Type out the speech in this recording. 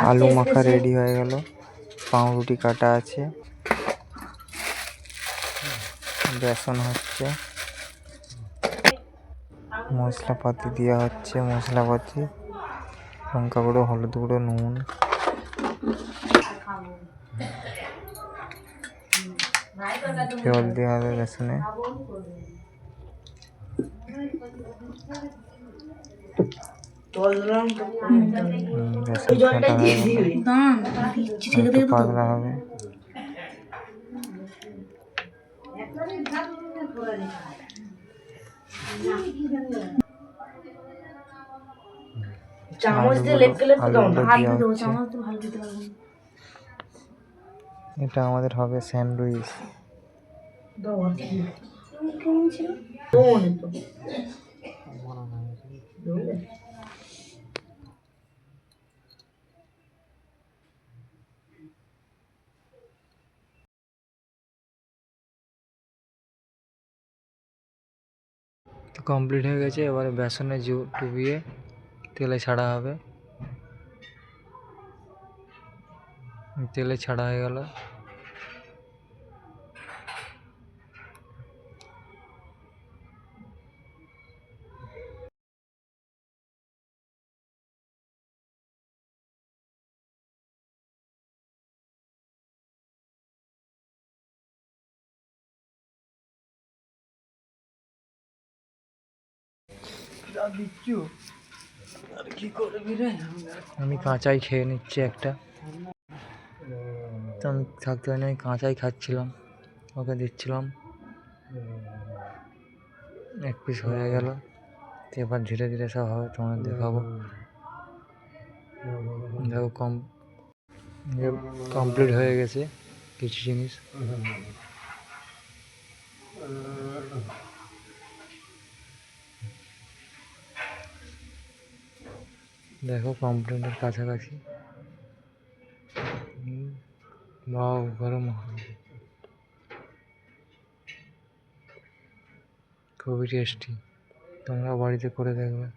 আলু মাখা রেডি হয়ে গেল, পাউরুটি কাটা আছে, বেসন হচ্ছে, মশলাপাতি দেওয়া হচ্ছে, মশলাপাতি লঙ্কা গুঁড়ো, হলুদ গুঁড়ো, নুন, জল দেওয়া হবে বেসনে। বেসন ফেটা হয়ে গেল, একটু পাতলা হবে। এটা আমাদের হবে স্যান্ডউইচ। তো কমপ্লিট হয়ে গেছে, এবারে বেসনে ডুবিয়ে তেলে ছাড়া হবে। তেলে ছাড়া হয়ে গেল। আমি কাঁচাই খেয়ে নিচ্ছি একটা, তো আমি থাকতে পারিনি, আমি কাঁচাই খাচ্ছিলাম, ওকে দিচ্ছিলাম। এক পিস হয়ে গেল, এবার ধীরে ধীরে সব হবে, তোমাদের দেখাবো। দেখো কমপ্লিট হয়ে গেছে কিছু জিনিস। দেখো কমপ্লিটের কাছাকাছি। বাও, গরম খুবই টেস্টি, তোমরা বাড়িতে করে দেখবে।